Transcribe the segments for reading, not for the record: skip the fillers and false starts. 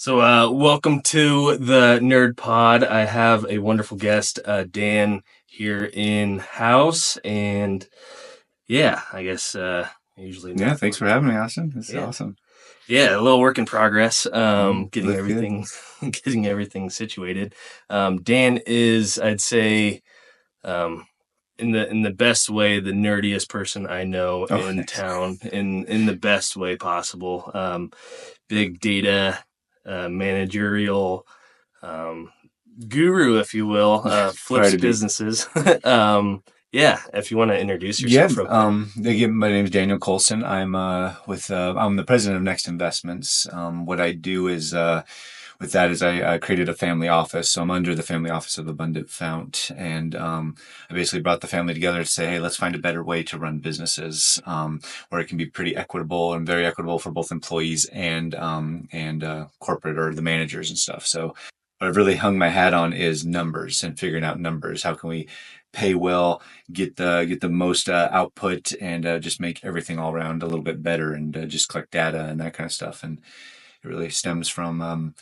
Welcome to the Nerd Pod. I have a wonderful guest, Dan, here in house, and I guess usually Yeah, thanks for having me, Austin. This is Yeah. awesome. Yeah, a little work in progress. Getting Look good. everything, getting everything situated. Dan is, I'd say, um, in the best way, the nerdiest person I know Oh, in nice. town, in the best way possible. Big data, managerial guru, if you will, Try flips to be. businesses. If you want to introduce Yeah. yourself real quick. Again, my name is Daniel Colson. I'm the president of Next Investments. What I do is with that is I created a family office. So I'm under the family office of Abundant Fount, and I basically brought the family together to say, hey, let's find a better way to run businesses where it can be pretty equitable and very equitable for both employees and corporate or the managers and stuff. So what I've really hung my hat on is numbers and figuring out numbers. How can we pay well, get the most output, and just make everything all around a little bit better, and just collect data and that kind of stuff. And it really stems from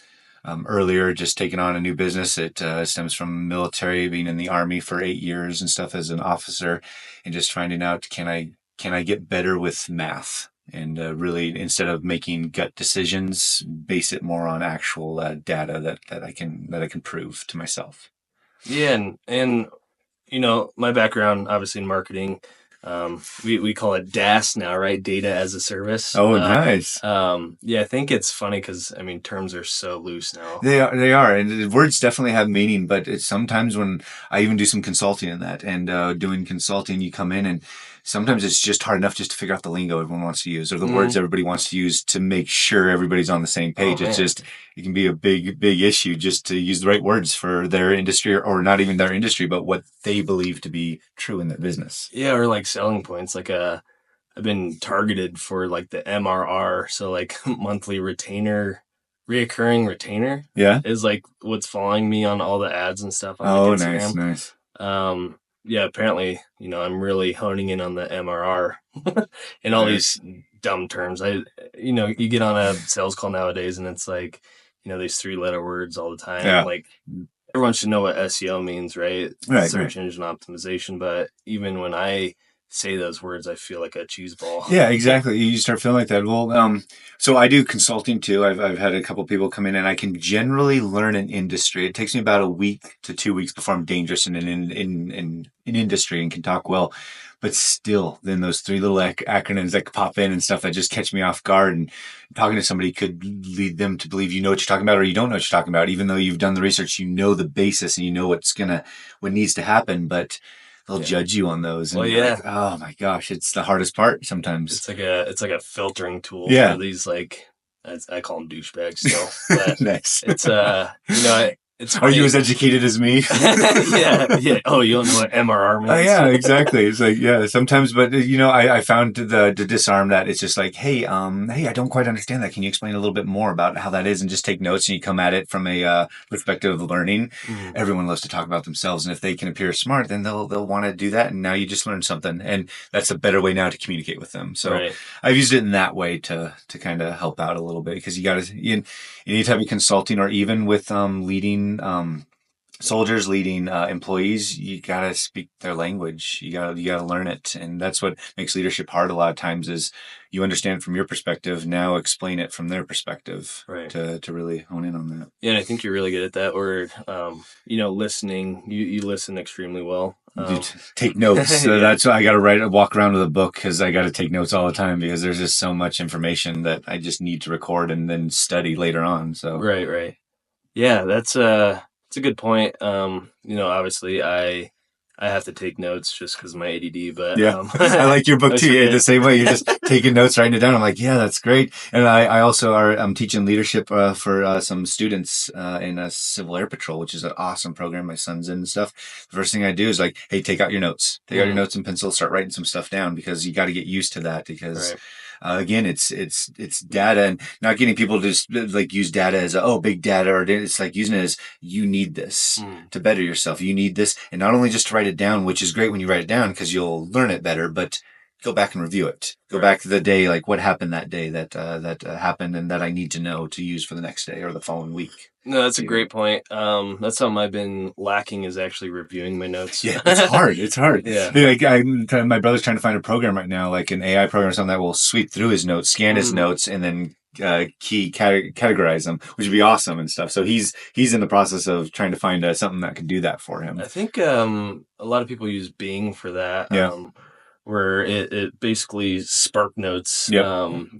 earlier just taking on a new business. It stems from military, being in the Army for 8 years and stuff as an officer, and just finding out can I get better with math. And really, instead of making gut decisions, base it more on actual data that I can prove to myself. Yeah, and my background obviously in marketing. We call it DaaS now, right? Data as a service. Oh, nice. I think it's funny because I mean terms are so loose now. They are, and the words definitely have meaning. But it's sometimes when I even do some consulting in that, and doing consulting, you come in and sometimes it's just hard enough just to figure out the lingo everyone wants to use or the words everybody wants to use to make sure everybody's on the same page. It can be a big issue just to use the right words for their industry or not even their industry, but what they believe to be true in their business. Yeah, or like selling points. I've been targeted for like the MRR, so like monthly retainer, reoccurring retainer. Yeah. Is like what's following me on all the ads and stuff on like Oh, Instagram. nice. Apparently, I'm really honing in on the MRR and all these dumb terms. You get on a sales call nowadays and it's like, these 3-letter words all the time. Yeah. Like everyone should know what SEO means, right? Right. Search engine optimization. But even when I say those words, I feel like a cheese ball. Yeah, exactly. You start feeling like that. Well, so I do consulting too. I've had a couple people come in, and I can generally learn an industry. It takes me about a week to 2 weeks before I'm dangerous in an industry and can talk well. But still, then those three little acronyms that pop in and stuff that just catch me off guard, and talking to somebody could lead them to believe you know what you're talking about or you don't know what you're talking about, even though you've done the research, you know the basis and you know what needs to happen, but they'll judge you on those. And you're like, oh my gosh, it's the hardest part sometimes. It's like a filtering tool Yeah. for these like I call them douchebags still. But nice. It's Are you as educated as me? yeah. Oh, you don't know what MRR means? Oh, yeah, exactly. It's like, yeah, sometimes, but I found to disarm that. It's just like, hey, I don't quite understand that. Can you explain a little bit more about how that is? And just take notes, and you come at it from a perspective of learning. Everyone loves to talk about themselves, and if they can appear smart, then they'll want to do that. And now you just learned something, and that's a better way now to communicate with them. So I've used it in that way to kind of help out a little bit, because you got to in any type of consulting or even with leading soldiers, leading employees, you gotta speak their language. You gotta learn it, and that's what makes leadership hard. A lot of times is you understand from your perspective, now explain it from their perspective, to really hone in on that. Yeah, and I think you're really good at that. Or listening. You listen extremely well. Take notes. So that's why I got to walk around with a book, because I got to take notes all the time, because there's just so much information that I just need to record and then study later on. So right. Yeah, that's a good point. Obviously I have to take notes just because of my ADD, but I like your book too. Yeah, the same way, you're just taking notes, writing it down. I'm like, yeah, that's great. And I also I'm teaching leadership for some students in a Civil Air Patrol, which is an awesome program. My son's in and stuff. The first thing I do is like, hey, take out your notes. Take out your notes and pencil. Start writing some stuff down, because you got to get used to that, because again, it's data, and not getting people to just like use data as big data, or it's like using it as, you need this to better yourself. You need this, and not only just to write it down, which is great when you write it down because you'll learn it better, but go back and review it. Go Right. back to the day, like what happened that day that happened, and that I need to know to use for the next day or the following week. No, that's a Yeah. great point. That's something I've been lacking is actually reviewing my notes. Yeah, it's hard. It's hard. Yeah. Like my brother's trying to find a program right now, like an AI program or something that will sweep through his notes, scan his Mm. notes, and then categorize them, which would be awesome and stuff. So he's in the process of trying to find something that can do that for him. I think a lot of people use Bing for that, Yeah. where it basically spark notes, Yep.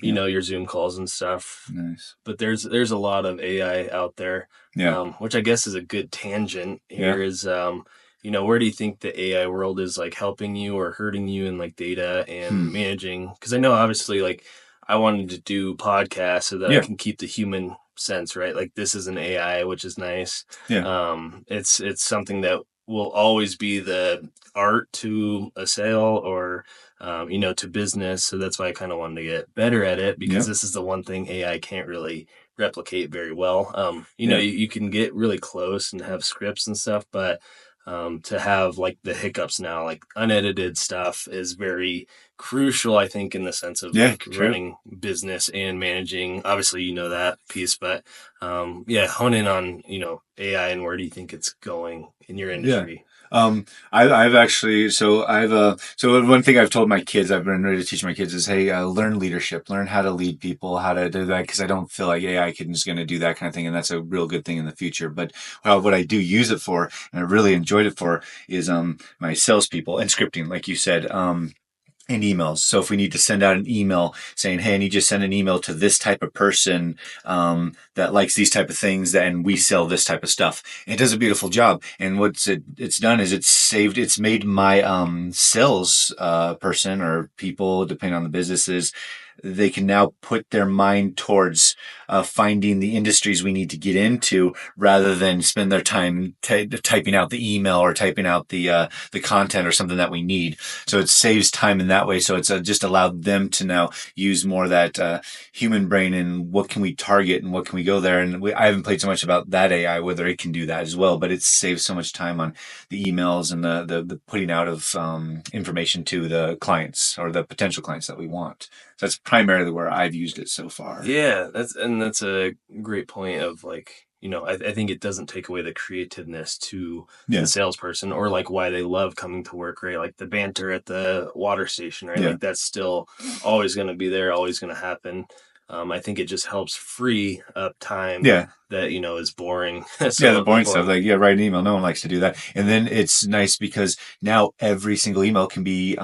Yep. your Zoom calls and stuff. Nice. But there's a lot of AI out there, Yeah. which I guess is a good tangent Yeah. here is, where do you think the AI world is like helping you or hurting you in like data and Hmm. managing? Because I know obviously like I wanted to do podcasts so that I Yeah. can keep the human sense, right? Like this is an AI, which is nice. Yeah. It's something that will always be the art to a sale or to business. So that's why I kind of wanted to get better at it because Yep. this is the one thing AI can't really replicate very well. Yeah. You can get really close and have scripts and stuff, but to have like the hiccups now, like unedited stuff is very crucial, I think, in the sense of Yeah. like True. running business and managing. Obviously, that piece, but yeah, hone in on, AI and where do you think it's going in your Yeah. industry? I've actually, so one thing I've told my kids, I've been ready to teach my kids is, hey, learn leadership, learn how to lead people, how to do that, because I don't feel like AI is going to do that kind of thing, and that's a real good thing in the future. But what I do use it for, and I really enjoyed it for, is my salespeople and scripting, like you said. And emails. So if we need to send out an email saying, "Hey, I need you to send an email to this type of person that likes these type of things, and we sell this type of stuff," it does a beautiful job. And it's done is it's made my sales person or people, depending on the businesses, they can now put their mind towards finding the industries we need to get into rather than spend their time typing out the email or typing out the content or something that we need. So it saves time in that way. So it's just allowed them to now use more of that human brain and what can we target and what can we go there. And I haven't played so much about that AI, whether it can do that as well, but it saves so much time on the emails and the putting out of information to the clients or the potential clients that we want. So that's primarily where I've used it so far. Yeah, that's a great point of like, I think it doesn't take away the creativeness to the Yeah. salesperson or like why they love coming to work, right? Like the banter at the water station, right? Yeah. Like that's still always going to be there, always going to happen. I think it just helps free up time Yeah. that, is boring. Yeah, the So boring stuff, important. like, yeah, write an email. No one likes to do that. And then it's nice because now every single email can be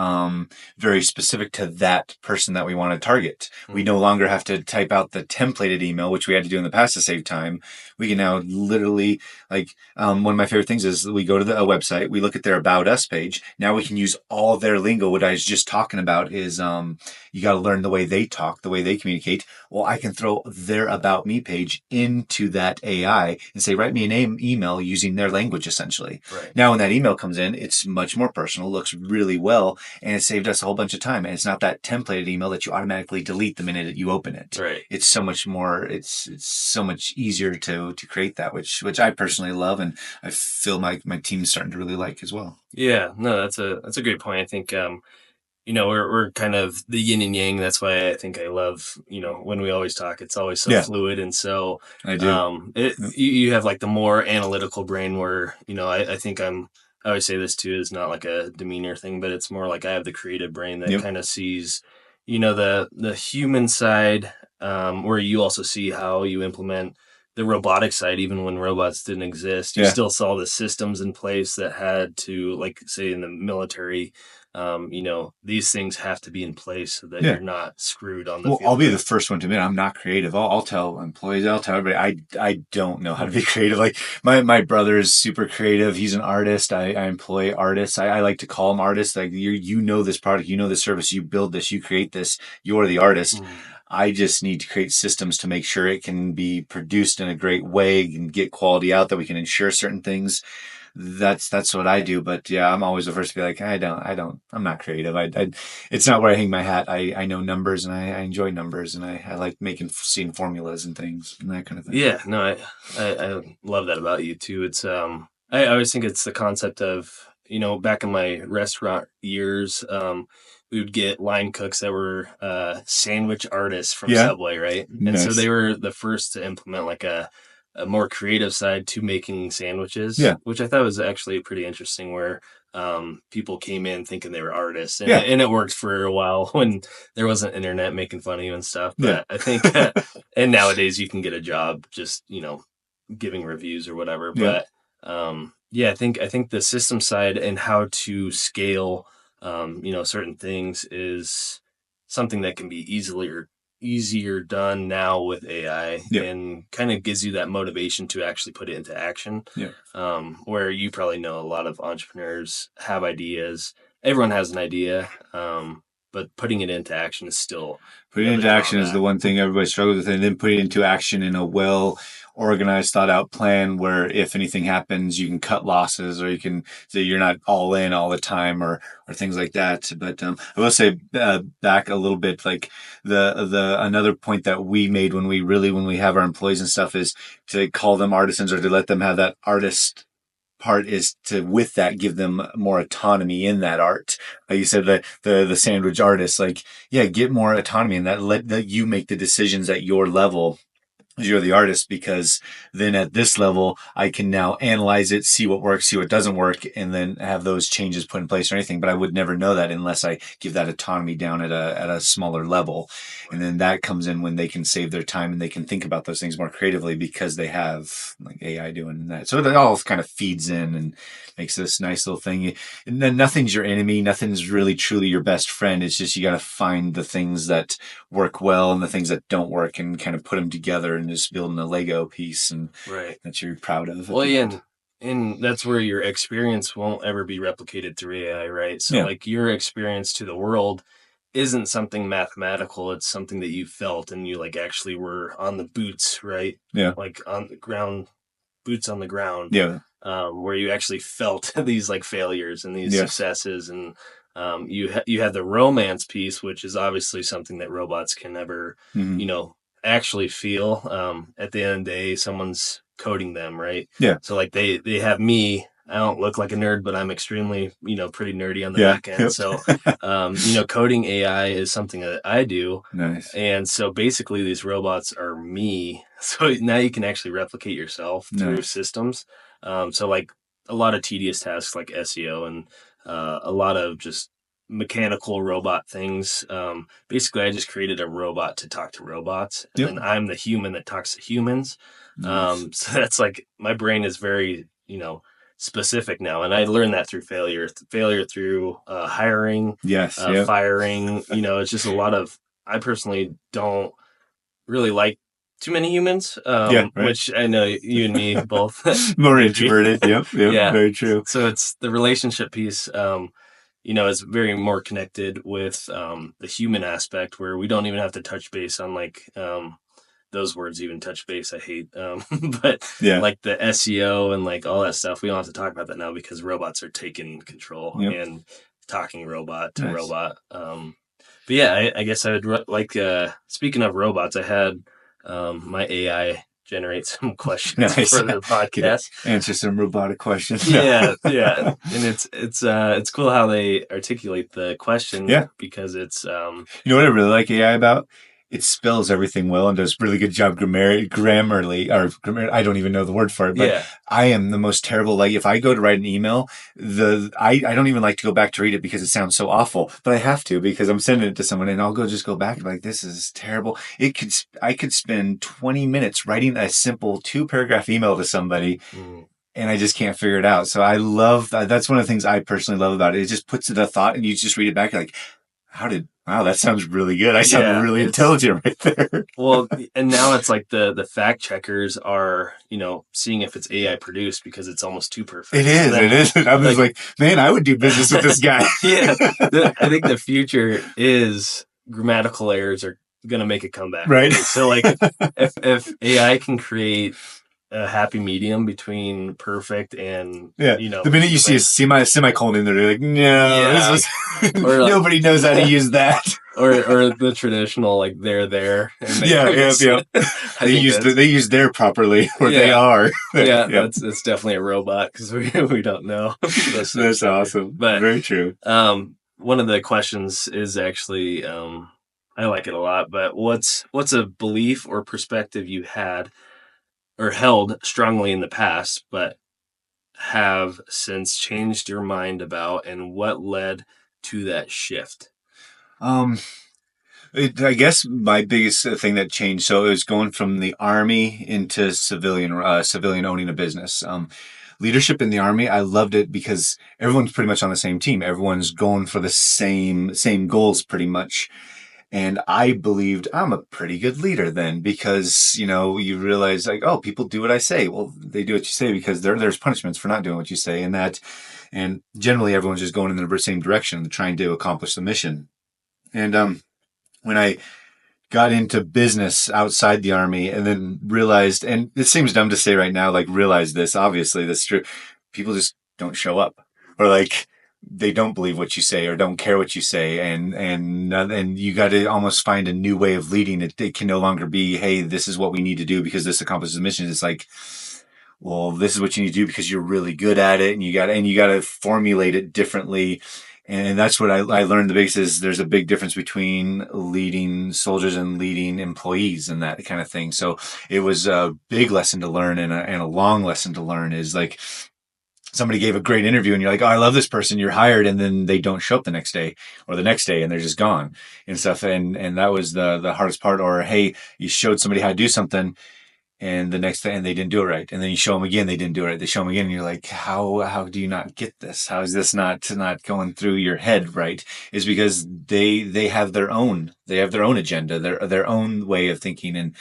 very specific to that person that we want to target. We Mm. no longer have to type out the templated email, which we had to do in the past to save time. We can now literally, like, one of my favorite things is we go to a website, we look at their About Us page. Now we can use all their lingo. What I was just talking about is you got to learn the way they talk, the way they communicate. Well, I can throw their About Me page into that AI and say, write me an email using their language, essentially. Right. Now, when that email comes in, it's much more personal, looks really well, and it saved us a whole bunch of time. And it's not that templated email that you automatically delete the minute that you open it. Right. It's so much more, it's so much easier to create that, which I personally love, and I feel my team's starting to really like as well. Yeah, no, that's a great point. I think we're kind of the yin and yang. That's why I think I love, when we always talk, it's always so Yeah, fluid. And so, I do. Yep. you have like the more analytical brain where, I think I always say this too, is not like a demeanor thing, but it's more like I have the creative brain that Yep. kind of sees, the human side, where you also see how you implement the robotic side, even when robots didn't exist, you Yeah. still saw the systems in place that had to, like, say in the military, these things have to be in place so that Yeah. you're not screwed on the Well, I'll field, be the right? first one to admit I'm not creative. I'll tell employees, I'll tell everybody, I don't know how to be creative. Like my brother is super creative. He's an artist. I employ artists. I like to call them artists. Like you know this product, you know this service, you build this, you create this, you're the artist. Mm. I just need to create systems to make sure it can be produced in a great way and get quality out that we can ensure certain things. That's what I do. But yeah, I'm always the first to be like, I'm not creative. It's not where I hang my hat. I know numbers and I enjoy numbers and I like seeing formulas and things and that kind of thing. Yeah, no, I love that about you too. It's I always think it's the concept of, back in my restaurant years, we would get line cooks that were sandwich artists from Yeah. Subway, right? And so Nice. they were the first to implement like a more creative side to making sandwiches, Yeah. which I thought was actually pretty interesting. Where people came in thinking they were artists, and Yeah. it worked for a while when there wasn't internet making fun of you and stuff. Yeah. But I think, and nowadays you can get a job just giving reviews or whatever. Yeah. But yeah, I think the system side and how to scale certain things is something that can be easier done now with AI, Yeah. and kind of gives you that motivation to actually put it into action. Yeah. Where you probably know a lot of entrepreneurs have ideas. Everyone has an idea, but putting it into action is still Putting it the into action is the drawback. one thing everybody struggles with, and then putting it into action in a well organized, thought out plan where if anything happens, you can cut losses, or you can say you're not all in all the time, or things like that. But I will say back a little bit, like the another point that we made when we have our employees and stuff is to call them artisans, or to let them have that artist part, is to, with that, give them more autonomy in that art. Like you said, the sandwich artist, like, yeah, get more autonomy in that. Let you make the decisions at your level. You're the artist, because then at this level, I can now analyze it, see what works, see what doesn't work, and then have those changes put in place or anything. But I would never know that unless I give that autonomy down at a smaller level. And then that comes in when they can save their time and they can think about those things more creatively, because they have like AI doing that. So it all kind of feeds in and makes this nice little thing. And then nothing's your enemy. Nothing's really truly your best friend. It's just, you got to find the things that work well and the things that don't work, and kind of put them together and just building a Lego piece, and Right. that you're proud of. Well, yeah, and that's where your experience won't ever be replicated through AI, right? So Yeah. like your experience to the world isn't something mathematical. It's something that you felt, and you like actually were on the boots, right? Yeah. Like on the ground, boots on the ground, Yeah. where you actually felt these like failures and these Yes. successes, and you have the romance piece, which is obviously something that robots can never, Mm-hmm. actually feel. At the end of the day, someone's coding them, right? Yeah. So like they have me. I don't look like a nerd, but I'm extremely, pretty nerdy on the Yeah. back end. Yep. So, coding AI is something that I do. Nice. And so basically these robots are me. So now you can actually replicate yourself through Nice. systems. So like a lot of tedious tasks like SEO, and a lot of just mechanical robot things. Basically I just created a robot to talk to robots, and Yep. then I'm the human that talks to humans. Nice. So that's like, my brain is very, specific now. And I learned that through failure through hiring, Yes. Yep. firing. It's just a lot of, I personally don't really like too many humans, Yeah. Right. which I know you and me both More would agree. introverted. Yep. Yep. Yeah. Very true. So it's the relationship piece, is very more connected with the human aspect, where we don't even have to touch base on like those words, even touch base. I hate, but Yeah. like the SEO and like all that stuff, we don't have to talk about that now, because robots are taking control, Yep. and talking robot to Nice. robot. But yeah, I guess I would like, speaking of robots, I had my AI generate some questions Nice. for the podcast. Answer some robotic questions. Yeah, yeah, and it's cool how they articulate the question. Yeah. Because it's You know what I really like AI about? It spells everything well and does a really good job grammarly, or grammar. I don't even know the word for it, but yeah, I am the most terrible. Like if I go to write an email, I don't even like to go back to read it because it sounds so awful, but I have to, because I'm sending it to someone, and I'll just go back and be like, this is terrible. I could spend 20 minutes writing a simple 2-paragraph email to somebody. And I just can't figure it out. So I love that. That's one of the things I personally love about it. It just puts it a thought, and you just read it back. You're like, wow, that sounds really good. I sound really intelligent right there. Well, and now it's like the fact checkers are, seeing if it's AI produced, because it's almost too perfect. It is. So then, it is. I was like, man, I would do business with this guy. Yeah. I think the future is grammatical errors are going to make a comeback. Right. So like if AI can create a happy medium between perfect and, yeah, the minute you see a semicolon in there, you're like, no, yeah. Or like, nobody knows how to use that. or the traditional, like they're there. And yeah. They use their properly where they are. Yeah, that's definitely a robot, because we don't know. That's awesome. But very true. one of the questions is actually, I like it a lot, but what's a belief or perspective you had or held strongly in the past, but have since changed your mind about, and what led to that shift? Um, I guess my biggest thing that changed. So it was going from the army into civilian owning a business. Leadership in the army, I loved it because everyone's pretty much on the same team. Everyone's going for the same goals, pretty much. And I believed I'm a pretty good leader then because, you realize like, oh, people do what I say. Well, they do what you say because there's punishments for not doing what you say and generally everyone's just going in the same direction, trying to accomplish the mission. And, when I got into business outside the army and then realized, and it seems dumb to say right now, like realize this, obviously that's true. People just don't show up or like they don't believe what you say or don't care what you say. And you got to almost find a new way of leading it. It can no longer be, hey, this is what we need to do because this accomplishes the mission. It's like, well, this is what you need to do because you're really good at it, and you got to formulate it differently. And that's what I learned. The biggest is there's a big difference between leading soldiers and leading employees and that kind of thing. So it was a big lesson to learn and a long lesson to learn is like somebody gave a great interview and you're like, oh, I love this person. You're hired. And then they don't show up the next day or the next day and they're just gone and stuff. And that was the hardest part. Or, hey, you showed somebody how to do something and the next thing and they didn't do it right, and then you show them again, they didn't do it right. They show them again and you're like, how do you not get this? How is this not going through your head right? Is because they have their own agenda, their own way of thinking. And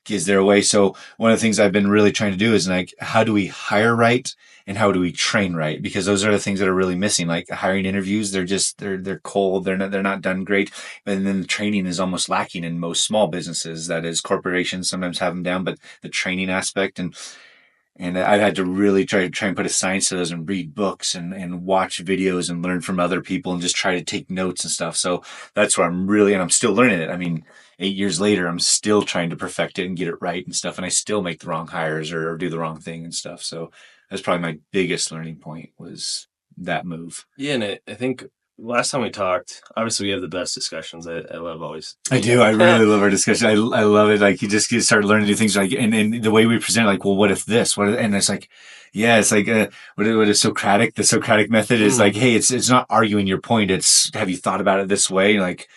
is there a way? So one of the things I've been really trying to do is like, how do we hire right and how do we train right? Because those are the things that are really missing. Like hiring interviews, they're cold, they're not done great, and then the training is almost lacking in most small businesses. That is, corporations sometimes have them down, but the training aspect and I've had to really try and put a science to those and read books and watch videos and learn from other people and just try to take notes and stuff. So that's where and I'm still learning it. I mean, 8 years later, I'm still trying to perfect it and get it right and stuff. And I still make the wrong hires or do the wrong thing and stuff. So that's probably my biggest learning point was that move. Yeah, and I think last time we talked, obviously we have the best discussions. I love always, I you do. know. I really love our discussion. I love it. Like you start learning new things. Like and the way we present, like, well, what if this? And it's like, yeah, it's like what is Socratic? The Socratic method is like, Mhm. hey, it's not arguing your point. It's have you thought about it this way? Like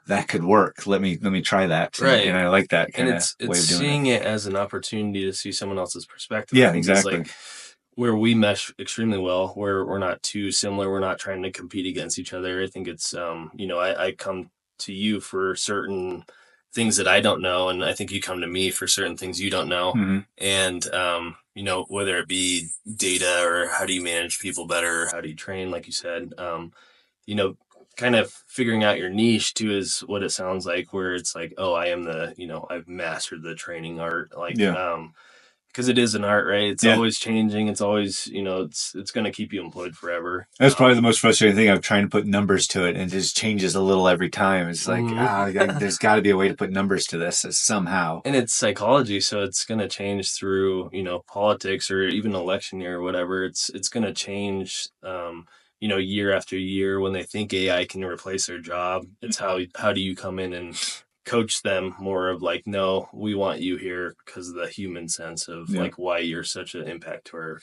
that could work. Let me try that. And Right. I like that And kind of it's way of doing it. seeing it as an opportunity to see someone else's perspective, I Yeah, think, is exactly. like where we mesh extremely well, where we're not too similar, we're not trying to compete against each other. I think it's I come to you for certain things that I don't know, and I think you come to me for certain things you don't know. Hmm. And whether it be data or how do you manage people better, how do you train, like you said, you know, kind of figuring out your niche too is what it sounds like, where it's like, oh, I am I've mastered the training art, like, Yeah. because it is an art, right? It's Yeah. always changing. It's always, it's going to keep you employed forever. That's probably the most frustrating thing. I'm trying to put numbers to it, and it just changes a little every time. It's like, Mhm. there's got to be a way to put numbers to this somehow. And it's psychology, so it's going to change through, politics or even election year or whatever. It's going to change, year after year. When they think AI can replace their job, it's how do you come in and coach them more of like, no, we want you here because of the human sense of Yeah. like why you're such an impact to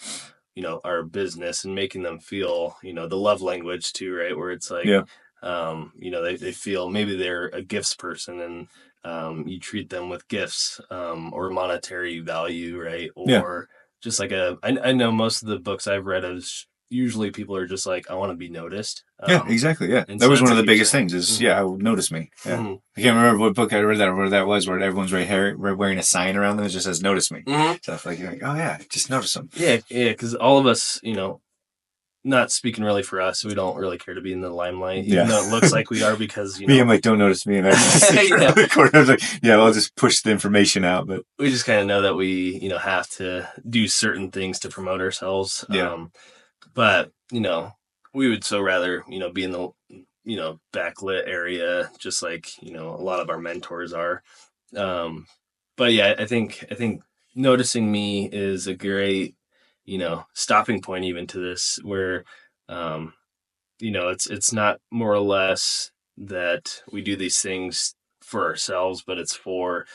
our business, and making them feel, the love language too, right? Where it's like, Yeah. they feel maybe they're a gifts person, and you treat them with gifts, or monetary value, right? Yeah. Or just like I know most of the books I've read is usually people are just like, I want to be noticed. Yeah, exactly. Yeah, And that so was that's one a of the huge biggest thing. things. Is Hmm. yeah, notice me. Yeah, Hmm. I can't remember what book I read that or where that was, where everyone's wearing a sign around them that just says "Notice me." Hmm. Stuff like you're like, oh yeah, just notice them. Yeah, yeah, because all of us, not speaking really for us, we don't really care to be in the limelight, even Yeah, though it looks like we are, because me, I'm like, don't notice me, and I just stick around yeah, the corner. I was like, yeah, I'll just push the information out. But we just kind of know that we, have to do certain things to promote ourselves. yeah, But, we would so rather, be in the, backlit area, just like, a lot of our mentors are. Um, but yeah, I think noticing me is a great, stopping point even to this, where, um, it's not more or less that we do these things for ourselves, but it's for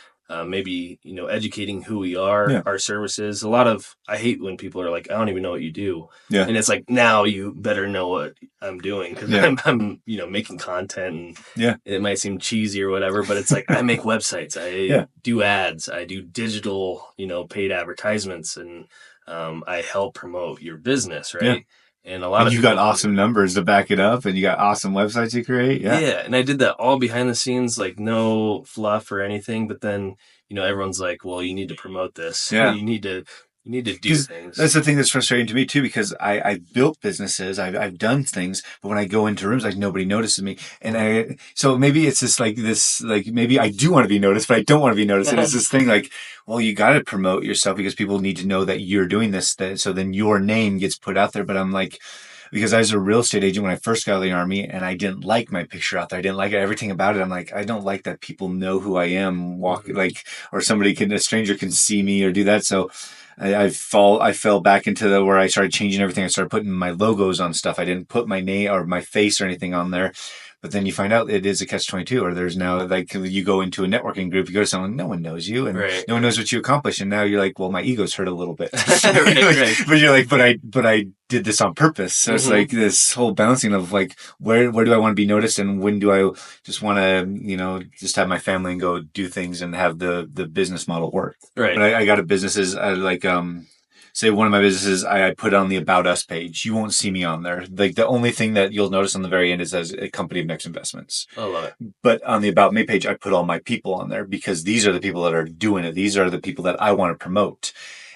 maybe educating who we are, Yeah. our services. A lot of I hate when people are like, I don't even know what you do, Yeah. and it's like now you better know what I'm doing because Yeah. I'm making content and Yeah. it might seem cheesy or whatever, but it's like I make websites, I Yeah. do ads, I do digital paid advertisements, and I help promote your business, Yeah. right? And a lot And of you got people think, awesome numbers to back it up, and you got awesome websites you create. Yeah. yeah, and I did that all behind the scenes, like no fluff or anything. But then, everyone's like, "Well, you need to promote this. Yeah. You need to do Because that's things." the thing that's frustrating to me too, because I've built businesses, I've done things, but when I go into rooms, like nobody notices me. And so maybe it's just like this, like maybe I do want to be noticed, but I don't want to be noticed. And it's this thing like, well, you got to promote yourself because people need to know that you're doing this. So then your name gets put out there. But I'm like, because I was a real estate agent when I first got out of the army and I didn't like my picture out there. I didn't like everything about it. I'm like, I don't like that people know who I am, like, or a stranger can see me or do that. So I fell back into where I started changing everything. I started putting my logos on stuff. I didn't put my name or my face or anything on there. But then you find out it is a catch-22, or there's now like you go into a networking group, you go to someone, no one knows you, and Right. no one knows what you accomplished, and now you're like, well, my ego's hurt a little bit. Right. Right. But you're like, but I did this on purpose. So it's Hmm. like this whole balancing of like, where do I want to be noticed, and when do I just want to, just have my family and go do things and have the business model work. Right. But I got a businesses say one of my businesses, I put on the About Us page. You won't see me on there. Like the only thing that you'll notice on the very end is as a company of Next Investments. I love it. But on the About Me page, I put all my people on there because these are the people that are doing it. These are the people that I want to promote.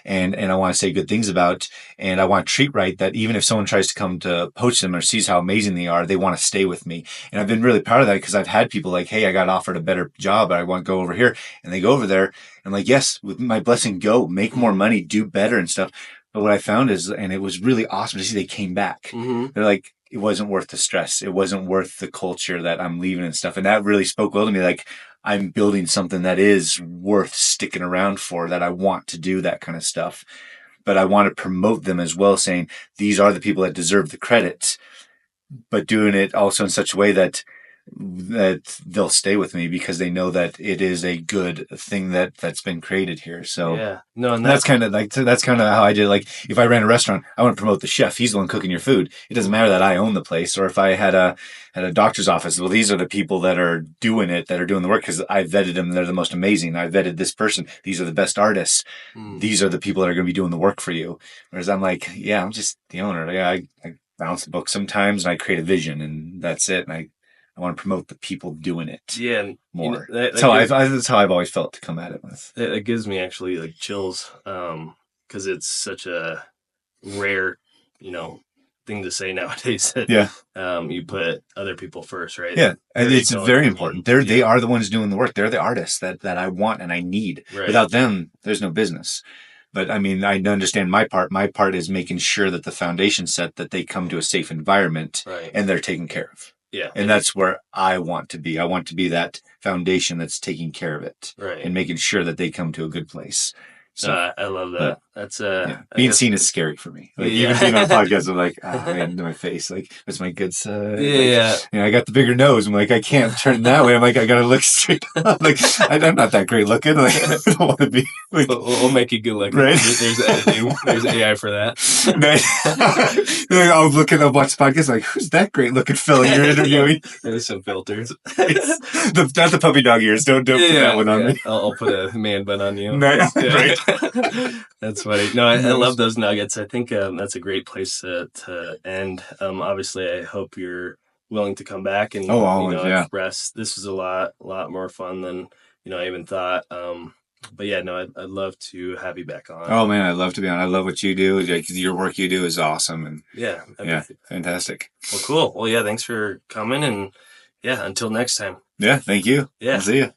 And I want to say good things about, and I want to treat right that even if someone tries to come to poach them or sees how amazing they are, they want to stay with me. And I've been really proud of that because I've had people like, hey, I got offered a better job. I want to go over here. And they go over there and like, yes, with my blessing, go make more money, do better and stuff. But what I found is, and it was really awesome to see they came back. Hmm. They're like, it wasn't worth the stress. It wasn't worth the culture that I'm leaving and stuff. And that really spoke well to me. Like, I'm building something that is worth sticking around for, that I want to do that kind of stuff. But I want to promote them as well, saying these are the people that deserve the credit, but doing it also in such a way that they'll stay with me because they know that it is a good thing that's been created here. So Yeah. No, and that's kind of like, that's kind of how I did. Like if I ran a restaurant, I want to promote the chef. He's the one cooking your food. It doesn't matter that I own the place. Or if I had a doctor's office, well, these are the people that are doing it, that are doing the work because I vetted them. They're the most amazing. I vetted this person. These are the best artists. These are the people that are going to be doing the work for you. Whereas I'm like, yeah, I'm just the owner. Yeah, I bounce the book sometimes and I create a vision and that's it. And I want to promote the people doing it yeah, and more. that That's how I've always felt to come at it with. that gives me actually like chills, because it's such a rare, you know, thing to say nowadays that Yeah. you put other people first, right? Yeah, and Very it's very egoic. important. They Yeah. are the ones doing the work. They're the artists that I want and I need. Right. Without them, there's no business. But I mean, I understand my part. My part is making sure that the foundation set, that they come to a safe environment Right. and they're taken care of. Yeah. And that's where I want to be. I want to be that foundation that's taking care of it Right. and making sure that they come to a good place. So, I love but that. That's yeah, I being guess. seen is scary for me. Like Yeah. even being on a podcast, I'm like, ah, man, to my face. Like, what's my good side? Yeah. Like, I got the bigger nose. I'm like, I can't turn that way. I'm like, I gotta look straight up. Like, I'm not that great looking. Like, I don't want to be. Like, We'll make you good looking. right? There's editing. There's AI for that. Like, I'll watch the podcast. Like, who's that great looking fella you're interviewing? There's some filters. Not the puppy dog ears. Don't put that one on me. I'll put a man bun on you. Right. That's funny. No, I love those nuggets. I think that's a great place to end. Obviously, I hope you're willing to come back and Always, yeah. express. This was a lot more fun than I even thought. But yeah, no, I'd love to have you back on. Oh man, I'd love to be on. I love what you do. Like, your work you do is awesome, and yeah, fantastic. Well, cool. Well, yeah, thanks for coming, and yeah, until next time. Yeah, thank you. Yeah. I'll see you.